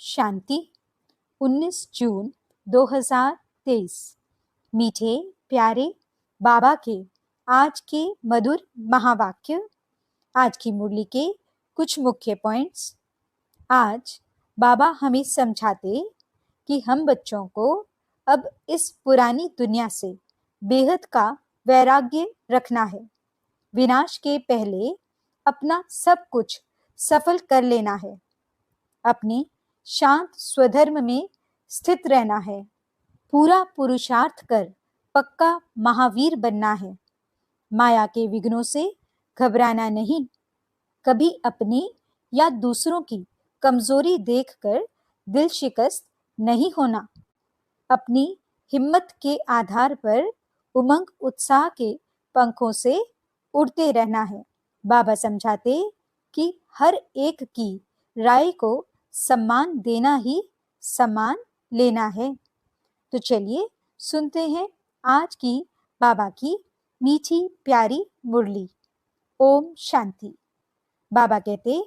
शांति। 19 जून 2023। मीठे प्यारे बाबा के आज के मधुर महावाक्य। आज की मुरली के कुछ मुख्य पॉइंट्स। आज बाबा हमें समझाते कि हम बच्चों को अब इस पुरानी दुनिया से बेहद का वैराग्य रखना है। विनाश के पहले अपना सब कुछ सफल कर लेना है। अपने शांत स्वधर्म में स्थित रहना है। पूरा पुरुषार्थ कर पक्का महावीर बनना है। माया के विघ्नों से घबराना नहीं। कभी अपनी या दूसरों की कमजोरी देखकर दिल शिकस्त नहीं होना। अपनी हिम्मत के आधार पर उमंग उत्साह के पंखों से उड़ते रहना है। बाबा समझाते कि हर एक की राय को सम्मान देना ही सम्मान लेना है। तो चलिए सुनते हैं आज की बाबा की मीठी प्यारी मुरली। ओम शांति। बाबा कहते,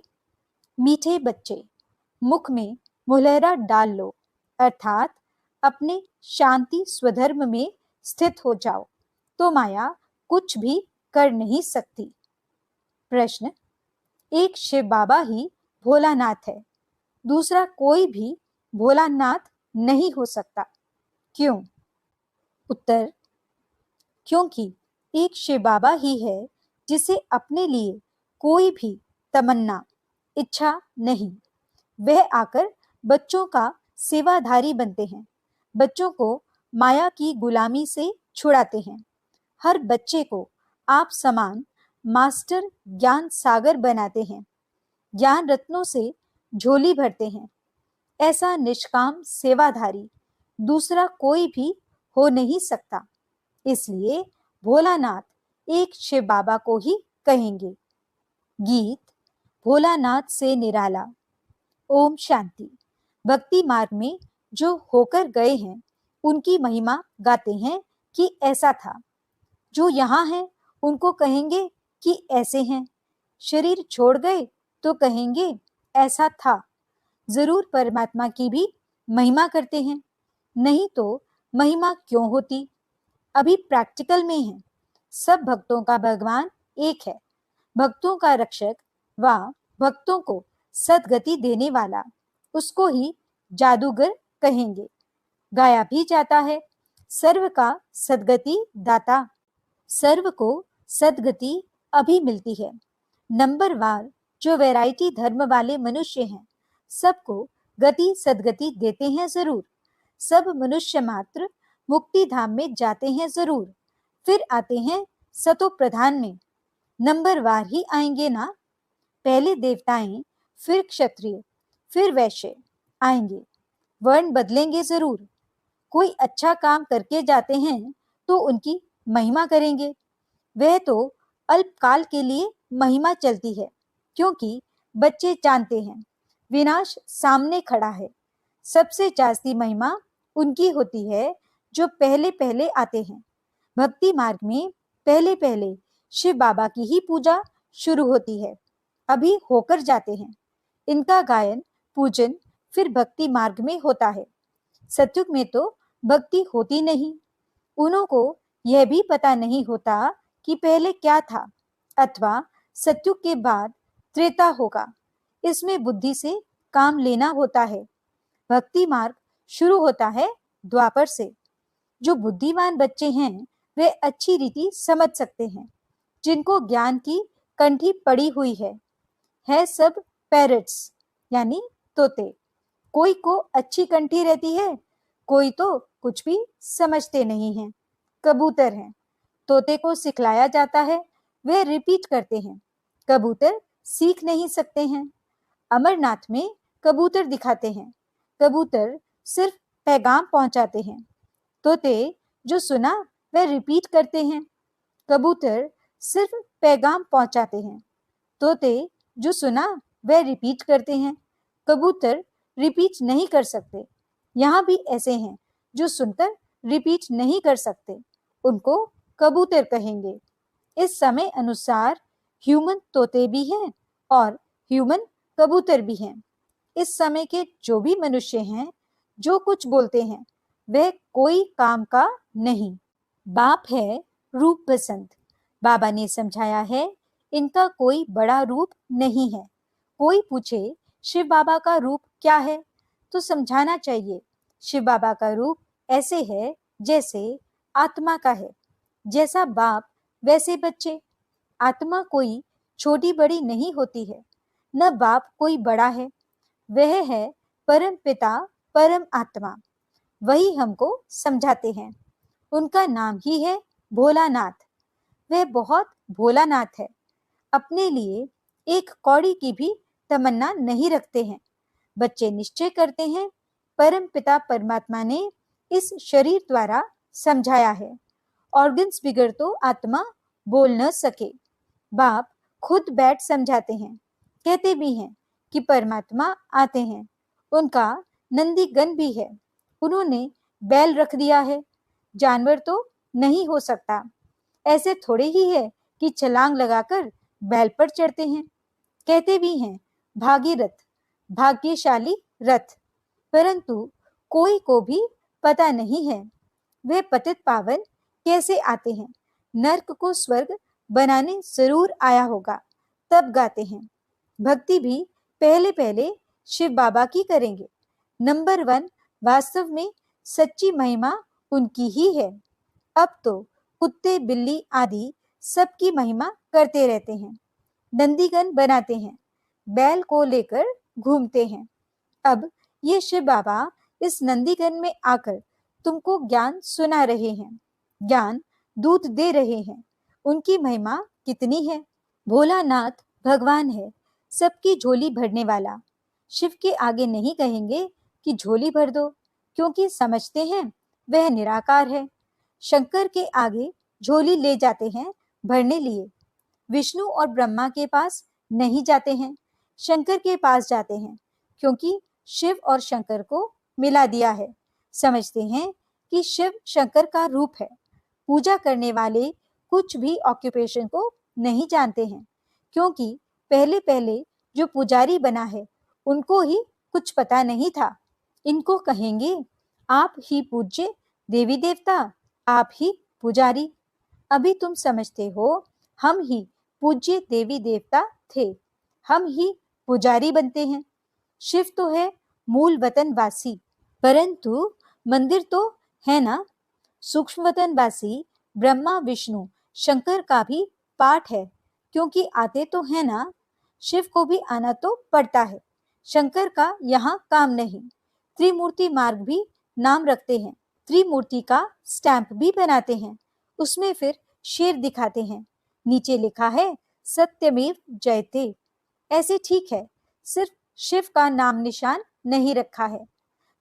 मीठे बच्चे, मुख में मुलहरा डाल लो, अर्थात अपने शांति स्वधर्म में स्थित हो जाओ, तो माया कुछ भी कर नहीं सकती। प्रश्न, एक शिव बाबा ही भोलानाथ है, दूसरा कोई भी भोलानाथ नहीं हो सकता। क्यों? उत्तर, क्योंकि एक शिव बाबा ही है जिसे अपने लिए कोई भी तमन्ना, इच्छा नहीं। वह आकर बच्चों का सेवाधारी बनते हैं, बच्चों को माया की गुलामी से छुड़ाते हैं। हर बच्चे को आप समान मास्टर ज्ञान सागर बनाते हैं, ज्ञान रत्नों से झोली भरते हैं। ऐसा निष्काम सेवाधारी दूसरा कोई भी हो नहीं सकता। इसलिए भोलानाथ एक शिव बाबा को ही कहेंगे। गीत भोलानाथ से निराला। ओम शांति। भक्ति मार्ग में जो होकर गए हैं उनकी महिमा गाते हैं कि ऐसा था। जो यहाँ हैं उनको कहेंगे कि ऐसे हैं। शरीर छोड़ गए तो कहेंगे ऐसा था। जरूर परमात्मा की भी महिमा करते हैं, नहीं तो महिमा क्यों होती। अभी प्रैक्टिकल में है। सब भक्तों का भगवान एक है। भक्तों का रक्षक व भक्तों को सद्गति देने वाला, उसको ही जादूगर कहेंगे। गाया भी जाता है, सर्व का सद्गति दाता। सर्व को सद्गति अभी मिलती है। नंबरवार जो वैरायटी धर्म वाले मनुष्य हैं, सबको गति सद्गति देते हैं जरूर। सब मनुष्य मात्र मुक्ति धाम में जाते हैं जरूर, फिर आते हैं सतो प्रधान में। नंबरवार ही आएंगे ना। पहले देवताएं, फिर क्षत्रिय, फिर वैश्य आएंगे। वर्ण बदलेंगे जरूर। कोई अच्छा काम करके जाते हैं तो उनकी महिमा करेंगे। वह तो अल्पकाल के लिए महिमा चलती है, क्योंकि बच्चे जानते हैं विनाश सामने खड़ा है। सबसे जास्ती महिमा उनकी होती है जो पहले पहले आते हैं। भक्ति मार्ग में पहले पहले शिव बाबा की ही पूजा शुरू होती है, अभी होकर जाते हैं। इनका गायन पूजन फिर भक्ति मार्ग में होता है। सतयुग में तो भक्ति होती नहीं। उन्हों को यह भी पता नहीं होता कि पहले क्या था, अथवा सतयुग के बाद त्रेता होगा। इसमें बुद्धि से काम लेना होता है। भक्ति मार्ग शुरू होता है द्वापर से। जो बुद्धिमान बच्चे हैं वे अच्छी रीति समझ सकते हैं। जिनको ज्ञान की कंठी पड़ी हुई है सब पैरट्स यानी तोते। कोई को अच्छी कंठी रहती है, कोई तो कुछ भी समझते नहीं हैं, कबूतर हैं। तोते को सिखलाया जाता है, वे रिपीट करते हैं। कबूतर सीख नहीं सकते हैं। अमरनाथ में कबूतर दिखाते हैं, कबूतर सिर्फ पैगाम पहुंचाते हैं। तोते जो सुना वह रिपीट करते हैं। कबूतर सिर्फ पैगाम पहुंचाते हैं। तोते जो सुना वह रिपीट करते हैं। कबूतर रिपीट नहीं कर सकते। यहाँ भी ऐसे हैं जो सुनकर रिपीट नहीं कर सकते, उनको कबूतर कहेंगे। इस समय अनुसार ह्यूमन तोते भी हैं और ह्यूमन कबूतर भी हैं। इस समय के जो भी मनुष्य हैं, जो कुछ बोलते हैं वह कोई काम का नहीं। बाप है रूप बसंत। बाबा ने समझाया है इनका कोई बड़ा रूप नहीं है। कोई पूछे शिव बाबा का रूप क्या है तो समझाना चाहिए शिव बाबा का रूप ऐसे है जैसे आत्मा का है। जैसा बाप वैसे बच्चे। आत्मा कोई छोटी बड़ी नहीं होती है, न बाप कोई बड़ा है। वह है परम पिता, परम आत्मा। वही हमको समझाते हैं। उनका नाम ही है भोलानाथ। वह बहुत भोलानाथ है। अपने लिए एक कौड़ी की भी तमन्ना नहीं रखते हैं। बच्चे निश्चय करते हैं परम पिता परमात्मा ने इस शरीर द्वारा समझाया है। ऑर्गन्स बिगड़ तो आत्मा बोल न सके। बाप खुद बैठ समझाते हैं। कहते भी हैं कि परमात्मा आते हैं। उनका नंदीगण भी है। उन्होंने बैल रख दिया है। जानवर तो नहीं हो सकता। ऐसे थोड़े ही है कि छलांग लगाकर बैल पर चढ़ते हैं। कहते भी हैं भागीरथ, भाग्यशाली रथ। परंतु कोई को भी पता नहीं है वे पतित पावन कैसे आते हैं। नर्क को स्वर्ग बनाने जरूर आया होगा, तब गाते हैं। भक्ति भी पहले पहले शिव बाबा की करेंगे। नंबर 1 वास्तव में सच्ची महिमा उनकी ही है। अब तो कुत्ते बिल्ली आदि सबकी महिमा करते रहते हैं। नंदीगण बनाते हैं, बैल को लेकर घूमते हैं। अब ये शिव बाबा इस नंदीगण में आकर तुमको ज्ञान सुना रहे हैं, ज्ञान दूध दे रहे हैं। उनकी महिमा कितनी है। भोलानाथ भगवान है, सबकी झोली भरने वाला। शिव के आगे नहीं कहेंगे कि झोली भर दो, क्योंकि समझते हैं वह निराकार है। शंकर के आगे झोली ले जाते हैं भरने लिए। विष्णु और ब्रह्मा के पास नहीं जाते हैं, शंकर के पास जाते हैं, क्योंकि शिव और शंकर को मिला दिया है। समझते हैं कि शिव शंकर का रूप है। पूजा करने वाले कुछ भी ऑक्यूपेशन को नहीं जानते हैं, क्योंकि पहले पहले जो पुजारी बना है उनको ही कुछ पता नहीं था। इनको कहेंगे आप ही पूज्य देवी देवता, आप ही पुजारी। अभी तुम समझते हो हम ही पूज्य देवी देवता थे, हम ही पुजारी बनते हैं। शिव तो है मूल वतन वासी, परंतु मंदिर तो है ना। सूक्ष्म वतन वासी ब्रह्मा विष्णु शंकर का भी पाठ है, क्योंकि आते तो है ना। शिव को भी आना तो पड़ता है, शंकर का यहाँ काम नहीं। त्रिमूर्ति मार्ग भी नाम रखते हैं, त्रिमूर्ति का स्टैंप भी बनाते हैं। उसमें फिर शेर दिखाते हैं, नीचे लिखा है सत्यमेव जयते। ऐसे ठीक है, सिर्फ शिव का नाम निशान नहीं रखा है।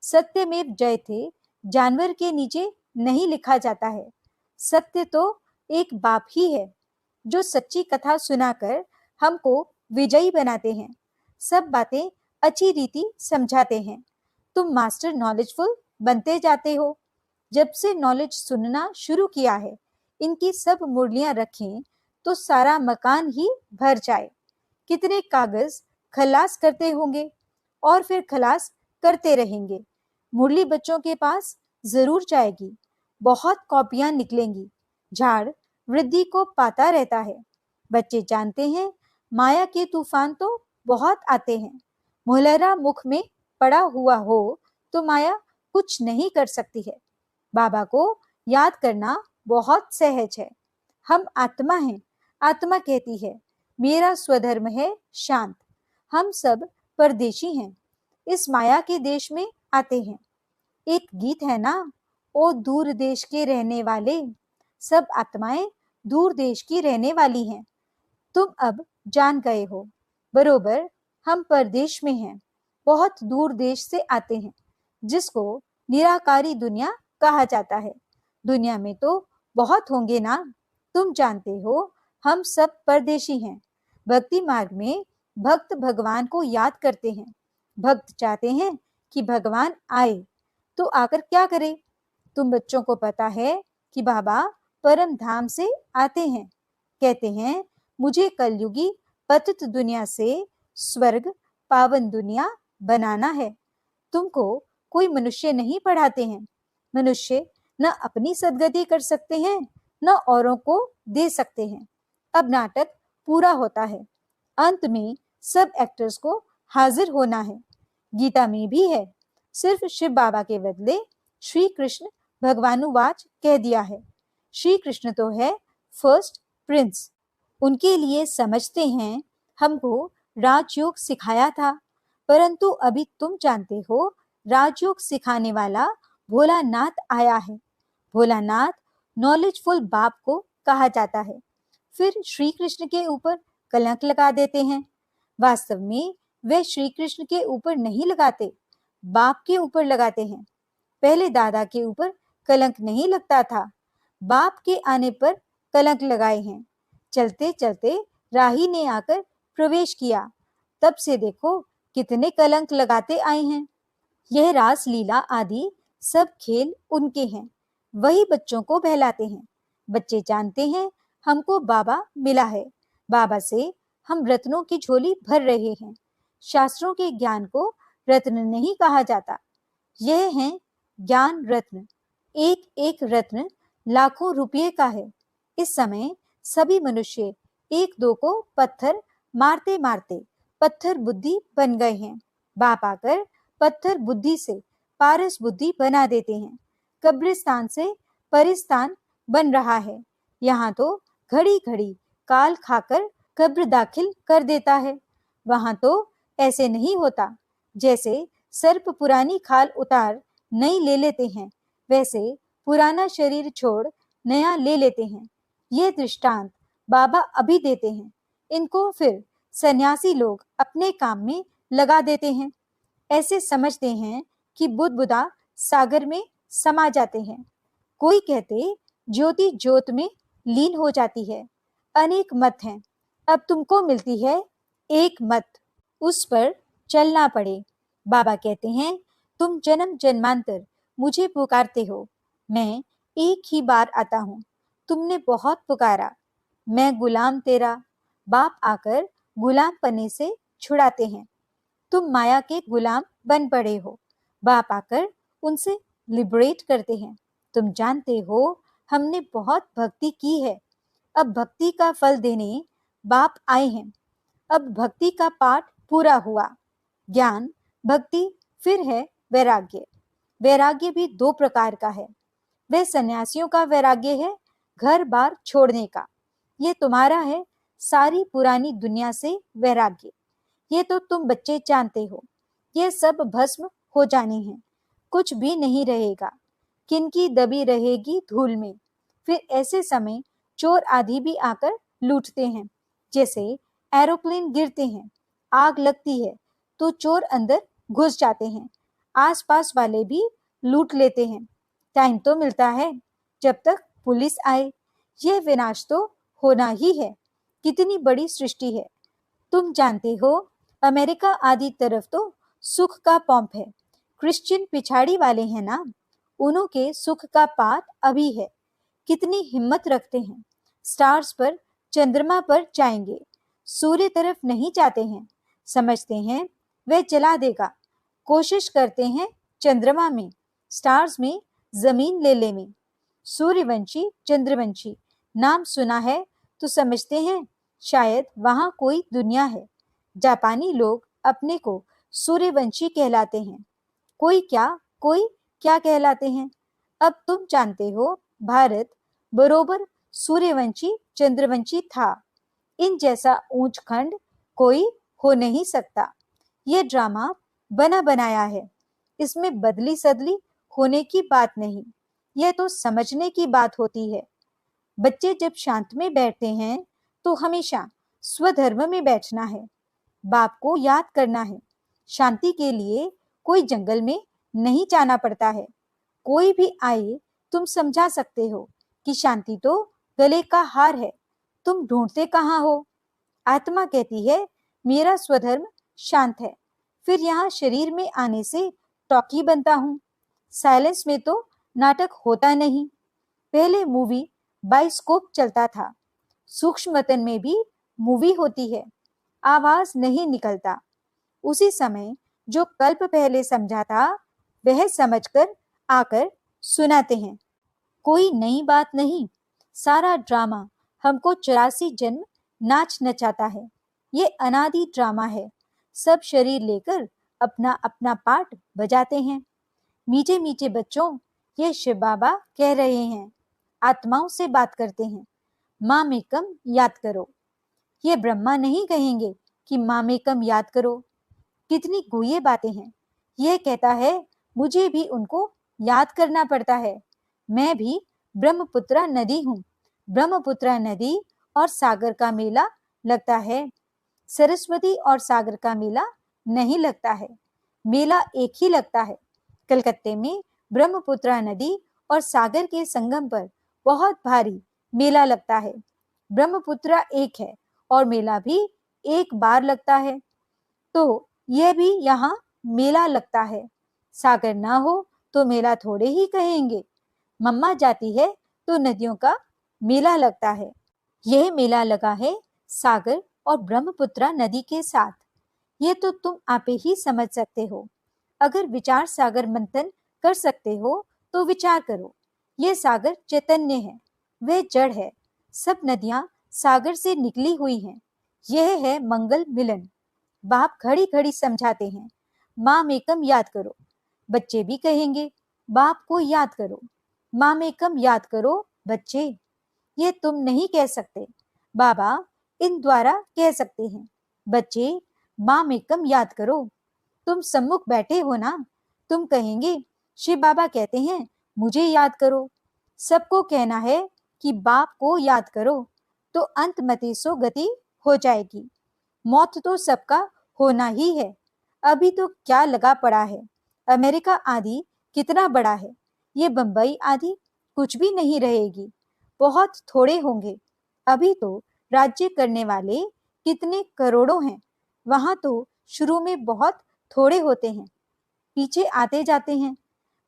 सत्यमेव जयते जानवर के नीचे नहीं लिखा जाता है। सत्य तो एक बाप ही है, जो सच्ची कथा सुनाकर हमको विजयी बनाते हैं। सब बातें अच्छी रीति समझाते हैं। तुम मास्टर नॉलेजफुल बनते जाते हो। जब से नॉलेज सुनना शुरू किया है, इनकी सब मुरलियां रखें तो सारा मकान ही भर जाए। कितने कागज खलास करते होंगे और फिर खलास करते रहेंगे। मुरली बच्चों के पास जरूर जाएगी, बहुत कॉपियां निकलेंगी। झाड़ वृद्धि को पाता रहता है। बच्चे जानते हैं माया के तूफान तो बहुत आते हैं। मुहलरा मुख में पड़ा हुआ हो तो माया कुछ नहीं कर सकती है। बाबा को याद करना बहुत सहज है। हम आत्मा हैं। आत्मा कहती है मेरा स्वधर्म है शांत। हम सब परदेशी हैं, इस माया के देश में आते हैं। एक गीत है ना, ओ दूर देश के रहने वाले। सब आत्माएं दूर देश की रहने वाली हैं। तुम अब जान गए हो, बरोबर हम परदेश में हैं, बहुत दूर देश से आते हैं, जिसको निराकारी दुनिया कहा जाता है। दुनिया में तो बहुत होंगे ना। तुम जानते हो हम सब परदेशी हैं। भक्ति मार्ग में भक्त भगवान को याद करते हैं। भक्त चाहते हैं कि भगवान आए, तो आकर क्या करे। तुम बच्चों को पता है कि बाबा परम धाम से आते हैं। कहते हैं मुझे कलयुगी पतित दुनिया से स्वर्ग पावन दुनिया बनाना है। तुमको कोई मनुष्य नहीं पढ़ाते हैं। मनुष्य न अपनी सदगति कर सकते हैं, न औरों को दे सकते हैं। अब नाटक पूरा होता है। अंत में सब एक्टर्स को हाजिर होना है। गीता में भी है, सिर्फ शिव बाबा के बदले श्री कृष्ण भगवानुवाच कह दिया है। श्री कृष्ण तो है फर्स्ट प्रिंस। उनके लिए समझते हैं हमको राजयोग सिखाया था, परंतु अभी तुम जानते हो राजयोग सिखाने वाला भोलानाथ आया है। भोलानाथ नॉलेजफुल बाप को कहा जाता है। फिर श्री कृष्ण के ऊपर कलंक लगा देते हैं। वास्तव में वे श्री कृष्ण के ऊपर नहीं लगाते, बाप के ऊपर लगाते हैं। पहले दादा के ऊपर कलंक नहीं लगता था, बाप के आने पर कलंक लगाए हैं। चलते चलते राही ने आकर प्रवेश किया, तब से देखो कितने कलंक लगाते आए हैं। यह रास लीला आदि सब खेल उनके हैं, वही बच्चों को बहलाते हैं। बच्चे जानते हैं हमको बाबा मिला है, बाबा से हम रत्नों की झोली भर रहे हैं। शास्त्रों के ज्ञान को रत्न नहीं कहा जाता, यह है ज्ञान रत्न। एक एक रत्न लाखों रुपये का है। इस समय सभी मनुष्य एक दो को पत्थर मारते मारते पत्थर बुद्धि बन गए हैं। बाप आकर पत्थर बुद्धि से पारस बुद्धि बना देते हैं। कब्रिस्तान से परिस्तान बन रहा है। यहाँ तो घड़ी घड़ी काल खाकर कब्र दाखिल कर देता है। वहां तो ऐसे नहीं होता। जैसे सर्प पुरानी खाल उतार नई ले लेते हैं, वैसे पुराना शरीर छोड़ नया ले लेते हैं। ये दृष्टांत बाबा अभी देते हैं। इनको फिर सन्यासी लोग अपने काम में लगा देते हैं। ऐसे समझते हैं कि बुदबुदा सागर में समा जाते हैं। कोई कहते ज्योति ज्योत में लीन हो जाती है। अनेक मत हैं, अब तुमको मिलती है एक मत, उस पर चलना पड़े। बाबा कहते हैं तुम जन्म जन्मांतर मुझे पुकारते हो, मैं एक ही बार आता हूँ। तुमने बहुत पुकारा, मैं गुलाम तेरा। बाप आकर गुलाम पने से छुड़ाते हैं। तुम माया के गुलाम बन पड़े हो, बाप आकर उनसे लिबरेट करते हैं। तुम जानते हो हमने बहुत भक्ति की है, अब भक्ति का फल देने बाप आए हैं। अब भक्ति का पाठ पूरा हुआ। ज्ञान भक्ति फिर है वैराग्य। वैराग्य भी दो प्रकार का है। वह सन्यासियों का वैराग्य है, घर बार छोड़ने का। ये तुम्हारा है सारी पुरानी दुनिया से वैराग्य। ये तो तुम बच्चे जानते हो, ये सब भस्म हो जाने हैं, कुछ भी नहीं रहेगा। किनकी दबी रहेगी धूल में। फिर ऐसे समय चोर आदि भी आकर लूटते हैं। जैसे एरोप्लेन गिरते हैं, आग लगती है तो चोर अंदर घुस जाते हैं, आसपास वाले भी लूट लेते हैं। टाइम तो मिलता है जब तक पुलिस आए। यह विनाश तो होना ही है। कितनी बड़ी सृष्टि है। तुम जानते हो अमेरिका आदि तरफ तो सुख का पंप है। क्रिश्चियन पिछाड़ी वाले हैं ना, उन्हों के सुख का पात अभी है। कितनी हिम्मत रखते हैं, स्टार्स पर चंद्रमा पर जाएंगे, सूर्य तरफ नहीं जाते हैं। समझते हैं वह जला देगा। कोशिश करते हैं चंद्रमा में, स्टार्स में जमीन ले ले में। सूर्यवंशी चंद्रवंशी नाम सुना है तो समझते हैं शायद वहां कोई दुनिया है। जापानी लोग अपने को सूर्यवंशी कहलाते हैं। कोई क्या कहलाते हैं। अब तुम जानते हो भारत बरोबर सूर्यवंशी चंद्रवंशी था। इन जैसा ऊंच खंड कोई हो नहीं सकता। यह ड्रामा बना बनाया है, इसमें बदली सदली होने की बात नहीं। यह तो समझने की बात होती है। बच्चे जब शांत में बैठते हैं तो हमेशा स्वधर्म में बैठना है, बाप को याद करना है। शांति के लिए कोई जंगल में नहीं जाना पड़ता है। कोई भी आए तुम समझा सकते हो कि शांति तो गले का हार है, तुम ढूंढते कहाँ हो। आत्मा कहती है मेरा स्वधर्म शांत है, फिर यहाँ शरीर में आने से टॉकी बनता हूँ। साइलेंस में तो नाटक होता नहीं। पहले मूवी बाइस्कोप चलता था, सूक्ष्मतन में भी मूवी होती है, आवाज नहीं निकलता। उसी समय जो कल्प पहले समझा था वह समझकर आकर सुनाते हैं। कोई नई बात नहीं, सारा ड्रामा हमको 84 जन्म नाच नचाता है। ये अनादि ड्रामा है। सब शरीर लेकर अपना अपना पार्ट बजाते हैं। मीठे मीठे बच्चों, ये शिव बाबा कह रहे हैं, आत्माओं से बात करते हैं। माँ में कम याद करो। ये ब्रह्मा नहीं कहेंगे कि माँ में कम याद करो। कितनी गुह्य बातें हैं। यह कहता है मुझे भी उनको याद करना पड़ता है। मैं भी ब्रह्मपुत्रा नदी हूँ। ब्रह्मपुत्रा नदी और सागर का मेला लगता है। सरस्वती और सागर का मेला नहीं लगता है। मेला एक ही लगता है। कलकत्ते में ब्रह्मपुत्रा नदी और सागर के संगम पर बहुत भारी मेला लगता है। ब्रह्मपुत्रा एक है और मेला भी एक बार लगता है, तो यह भी यहाँ मेला लगता है। सागर ना हो तो मेला थोड़े ही कहेंगे। मम्मा जाती है तो नदियों का मेला लगता है। यह मेला लगा है सागर और ब्रह्मपुत्रा नदी के साथ। ये तो तुम आपे ही समझ सकते हो। अगर विचार सागर मंथन कर सकते हो तो विचार करो। ये सागर चैतन्य है, वह जड़ है। सब नदियां सागर से निकली हुई हैं। यह है मंगल मिलन। बाप घड़ी घड़ी समझाते हैं, माँ मेकम याद करो। बच्चे भी कहेंगे, बाप को याद करो। माँ मेकम याद करो बच्चे। ये तुम नहीं कह सकते, बाबा इन द्वारा कह सकते हैं। बच्चे, माँ मेकम याद करो। तुम सम्मुख बैठे हो ना, तुम कहेंगे शिव बाबा कहते हैं मुझे याद करो। सबको कहना है कि बाप को याद करो, तो अंत मति सो गति हो जाएगी। मौत तो सबका होना ही है। अभी तो क्या लगा पड़ा है। अमेरिका आदि कितना बड़ा है, ये बंबई आदि कुछ भी नहीं रहेगी। बहुत थोड़े होंगे। अभी तो राज्य करने वाले कितने करोड़ों हैं। वहां तो शुरू में बहुत थोड़े होते हैं, पीछे आते जाते हैं।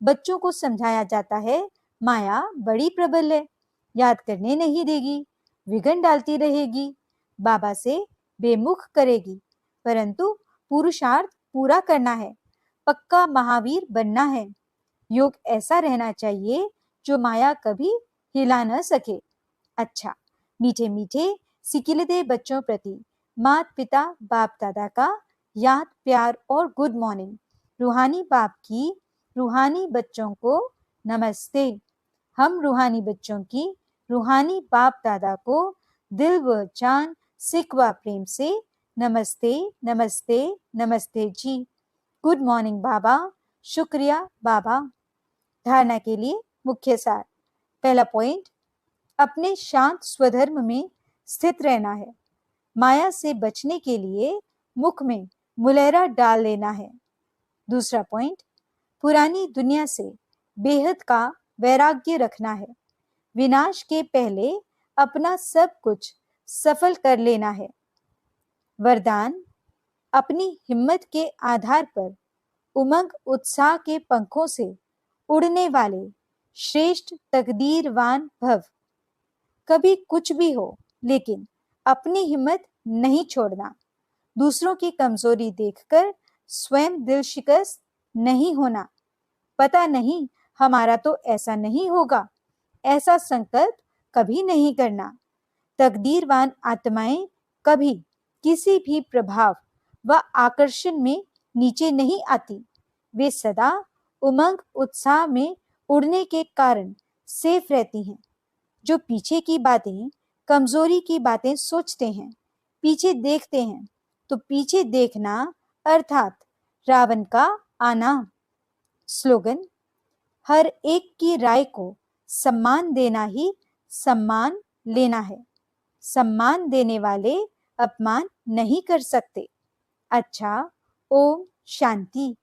बच्चों को समझाया जाता है माया बड़ी प्रबल है, याद करने नहीं देगी, विघन डालती रहेगी, बाबा से बेमुख करेगी। परंतु पुरुषार्थ पूरा करना है, पक्का महावीर बनना है। योग ऐसा रहना चाहिए जो माया कभी हिला न सके। अच्छा, मीठे मीठे सिकिलदे बच्चों प्रति माता पिता बाप दादा का याद प्यार और गुड मॉर्निंग। रूहानी बाप की रूहानी बच्चों को नमस्ते। हम रूहानी बच्चों की रूहानी बाप दादा को दिल व जान सिक व प्रेम से नमस्ते नमस्ते नमस्ते जी। गुड मॉर्निंग बाबा। शुक्रिया बाबा। धारणा के लिए मुख्य सार। पहला पॉइंट, अपने शांत स्वधर्म में स्थित रहना है। माया से बचने के लिए मुख में मुलेरा डाल लेना है। दूसरा पॉइंट, पुरानी दुनिया से बेहद का वैराग्य रखना है। विनाश के पहले अपना सब कुछ सफल कर लेना है। वरदान, अपनी हिम्मत के आधार पर उमंग उत्साह के पंखों से उड़ने वाले श्रेष्ठ तकदीरवान भव। कभी कुछ भी हो, लेकिन अपनी हिम्मत नहीं छोड़ना। दूसरों की कमजोरी देखकर स्वयं दिल शिकस्त नहीं होना। पता नहीं हमारा तो ऐसा नहीं होगा, ऐसा संकल्प कभी नहीं करना। तकदीरवान आत्माएं कभी किसी भी प्रभाव व आकर्षण में नीचे नहीं आती। वे सदा उमंग उत्साह में उड़ने के कारण सेफ रहती हैं। जो पीछे की बातें, कमजोरी की बातें सोचते हैं, पीछे देखते हैं, तो पीछे देखना अर्थात रावण का आना। स्लोगन, हर एक की राय को सम्मान देना ही सम्मान लेना है। सम्मान देने वाले अपमान नहीं कर सकते। अच्छा, ओम शांति।